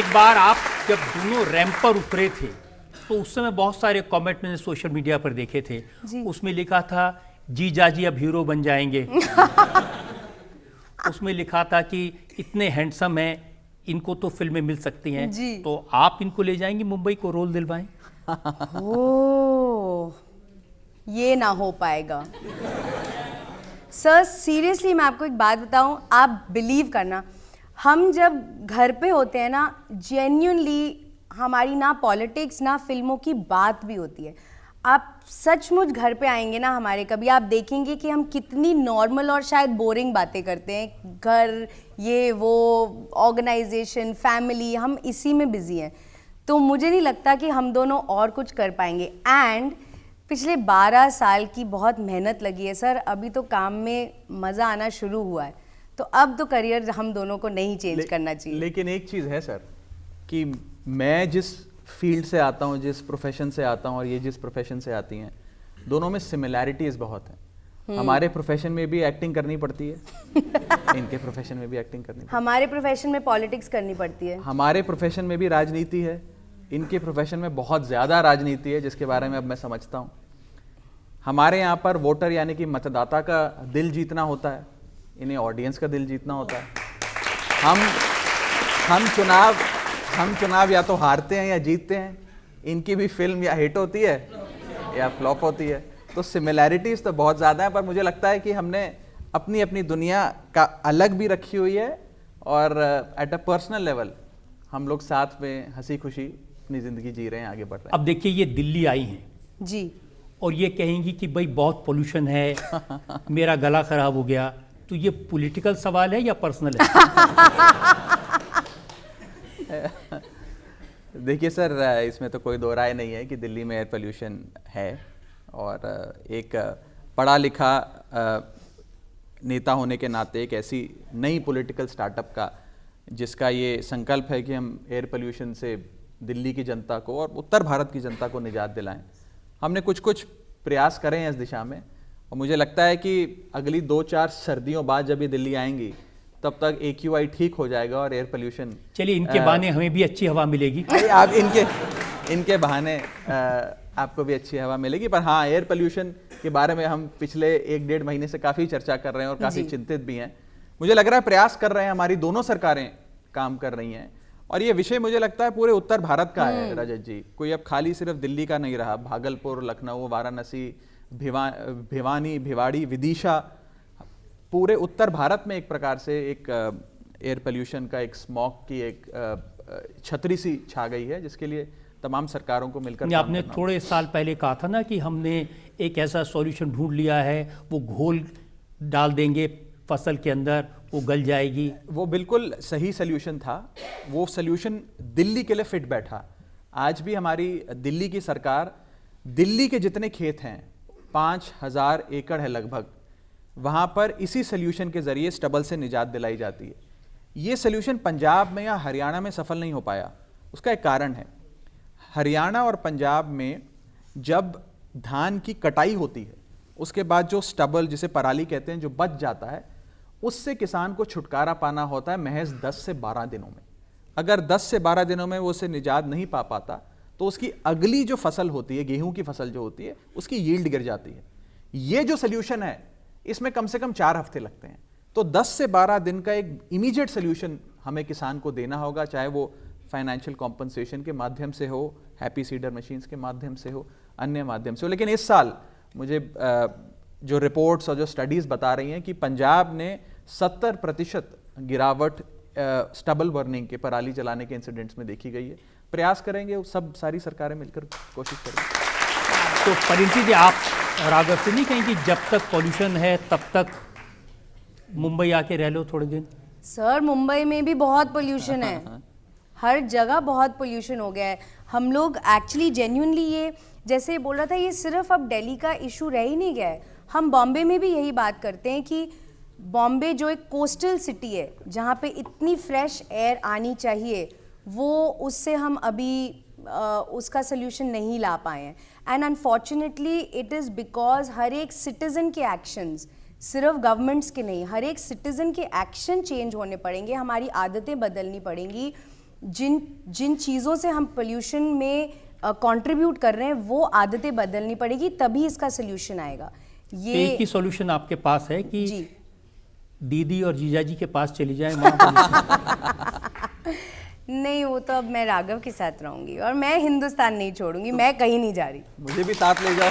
एक बार आप जब दोनों रैंप पर उतरे थे तो उस समय बहुत सारे कमेंट मैंने सोशल मीडिया पर देखे थे। उसमें लिखा था जीजा जी अब हीरो बन जाएंगे। उसमें लिखा था कि इतने हैंडसम हैं, इनको तो फिल्में मिल सकती हैं, तो आप इनको ले जाएंगे मुंबई को रोल दिलवाएं? ओह, ये ना हो पाएगा सर। सीरियसली मैं आपको एक बात बताऊं, आप बिलीव करना, हम जब घर पे होते हैं ना, जेन्युइनली हमारी ना पॉलिटिक्स ना फिल्मों की बात भी होती है। आप सचमुच घर पे आएंगे ना हमारे कभी, आप देखेंगे कि हम कितनी नॉर्मल और शायद बोरिंग बातें करते हैं। घर, ये वो, ऑर्गेनाइजेशन, फैमिली, हम इसी में बिजी हैं। तो मुझे नहीं लगता कि हम दोनों और कुछ कर पाएंगे। एंड पिछले 12 साल की बहुत मेहनत लगी है सर, अभी तो काम में मज़ा आना शुरू हुआ है, तो अब तो करियर हम दोनों को नहीं चेंज करना चाहिए। लेकिन एक चीज़ है सर कि मैं जिस फील्ड से आता हूँ, जिस प्रोफेशन से आता हूँ और ये जिस प्रोफेशन से आती हैं, दोनों में सिमिलैरिटीज़ बहुत हैं। हमारे प्रोफेशन में भी एक्टिंग करनी पड़ती है, इनके प्रोफेशन में भी एक्टिंग करनी पड़ती है। हमारे प्रोफेशन में पॉलिटिक्स करनी पड़ती है, हमारे प्रोफेशन में भी राजनीति है, इनके प्रोफेशन में बहुत ज़्यादा राजनीति है, जिसके बारे में अब मैं समझता हूँ। हमारे यहाँ पर वोटर यानी कि मतदाता का दिल जीतना होता है, इन्हें ऑडियंस का दिल जीतना होता है। हम चुनाव या तो हारते हैं या जीतते हैं, इनकी भी फिल्म या हिट होती है या फ्लॉप होती है। तो सिमिलैरिटीज़ तो बहुत ज़्यादा है, पर मुझे लगता है कि हमने अपनी अपनी दुनिया का अलग भी रखी हुई है और एट अ पर्सनल लेवल हम लोग साथ में हंसी खुशी अपनी ज़िंदगी जी रहे हैं, आगे बढ़ रहे हैं। अब देखिए ये दिल्ली आई हैं जी, और ये कहेंगी कि भाई बहुत पोल्यूशन है, मेरा गला खराब हो गया, तो ये पॉलिटिकल सवाल है या पर्सनल है? देखिए सर, इसमें तो कोई दो राय नहीं है कि दिल्ली में एयर पोल्यूशन है, और एक पढ़ा लिखा नेता होने के नाते एक ऐसी नई पॉलिटिकल स्टार्टअप का जिसका ये संकल्प है कि हम एयर पोल्यूशन से दिल्ली की जनता को और उत्तर भारत की जनता को निजात दिलाएं, हमने कुछ प्रयास करे हैं इस दिशा में। और मुझे लगता है कि अगली 2-4 सर्दियों बाद जब ये दिल्ली आएंगी तब तक AQI ठीक हो जाएगा और एयर पोल्यूशन, चलिए इनके बहाने हमें भी अच्छी हवा मिलेगी। आप इनके बहाने आपको भी अच्छी हवा मिलेगी। पर हाँ, एयर पोल्यूशन के बारे में हम पिछले 1-1.5 महीने से काफ़ी चर्चा कर रहे हैं और काफ़ी चिंतित भी हैं। मुझे लग रहा है प्रयास कर रहे हैं, हमारी दोनों सरकारें काम कर रही हैं, और ये विषय मुझे लगता है पूरे उत्तर भारत का है रजत जी। कोई अब खाली सिर्फ दिल्ली का नहीं रहा, भागलपुर, लखनऊ, वाराणसी, भिवानी, भिवाड़ी, विदिशा, पूरे उत्तर भारत में एक प्रकार से एक एयर पोल्यूशन का, एक स्मॉग की एक छतरी सी छा गई है, जिसके लिए तमाम सरकारों को मिलकर आपने थोड़े साल पहले कहा था ना कि हमने एक ऐसा सॉल्यूशन ढूंढ लिया है, वो घोल डाल देंगे फसल के अंदर, वो गल जाएगी। वो बिल्कुल सही सल्यूशन था, वो सल्यूशन दिल्ली के लिए फिट बैठा। आज भी हमारी दिल्ली की सरकार, दिल्ली के जितने खेत हैं 5000 एकड़ है लगभग, वहाँ पर इसी सल्यूशन के ज़रिए स्टबल से निजात दिलाई जाती है। ये सल्यूशन पंजाब में या हरियाणा में सफल नहीं हो पाया, उसका एक कारण है। हरियाणा और पंजाब में जब धान की कटाई होती है, उसके बाद जो स्टबल, जिसे पराली कहते हैं, जो बच जाता है, उससे किसान को छुटकारा पाना होता है महज 10 से 12 दिनों में। अगर 10 से 12 दिनों में वो उसे निजात नहीं पा पाता तो उसकी अगली जो फसल होती है, गेहूं की फसल जो होती है, उसकी यील्ड गिर जाती है। ये जो सल्यूशन है, इसमें कम से कम 4 हफ्ते लगते हैं। तो 10 से 12 दिन का एक इमीडिएट सल्यूशन हमें किसान को देना होगा, चाहे वो फाइनेंशियल कॉम्पनसेशन के माध्यम से हो, हैप्पी सीडर मशीन्स के माध्यम से हो, अन्य माध्यम से हो। लेकिन इस साल मुझे जो रिपोर्ट्स और जो स्टडीज़ बता रही हैं कि पंजाब ने 70% गिरावट स्टबल बर्निंग के, पराली जलाने के इंसिडेंट्स में देखी गई है। प्रयास करेंगे, सब सारी सरकारें मिलकर कोशिश करेंगे। तो परिणीति जी, आप राघव से नहीं कहें कि जब तक पॉल्यूशन है तब तक मुंबई आके रह लो थोड़े दिन? सर, मुंबई में भी बहुत पोल्यूशन है, हर जगह बहुत पोल्यूशन हो गया है। हम लोग एक्चुअली जेन्युइनली, ये जैसे बोल रहा था, ये सिर्फ अब दिल्ली का इशू रह ही नहीं गया है। हम बॉम्बे में भी यही बात करते हैं कि बॉम्बे जो एक कोस्टल सिटी है, जहाँ पे इतनी फ्रेश एयर आनी चाहिए, वो उससे हम अभी उसका सल्यूशन नहीं ला पाए हैं। And unfortunately it is because हर एक सिटीज़न के एक्शंस, सिर्फ गवर्नमेंट्स के नहीं, हर एक सिटीज़न के एक्शन चेंज होने पड़ेंगे, हमारी आदतें बदलनी पड़ेंगी। जिन जिन चीज़ों से हम पोल्यूशन में कंट्रीब्यूट कर रहे हैं वो आदतें बदलनी पड़ेगी, तभी इसका सोल्यूशन आएगा। ये एक ही सॉल्यूशन आपके पास है कि जी दीदी और जीजा जी के पास चली जाए, वहाँ नहीं, वो तो अब मैं राघव के साथ रहूंगी और मैं हिंदुस्तान नहीं छोड़ूंगी, मैं कहीं नहीं जा रही। मुझे भी साथ ले जाओ।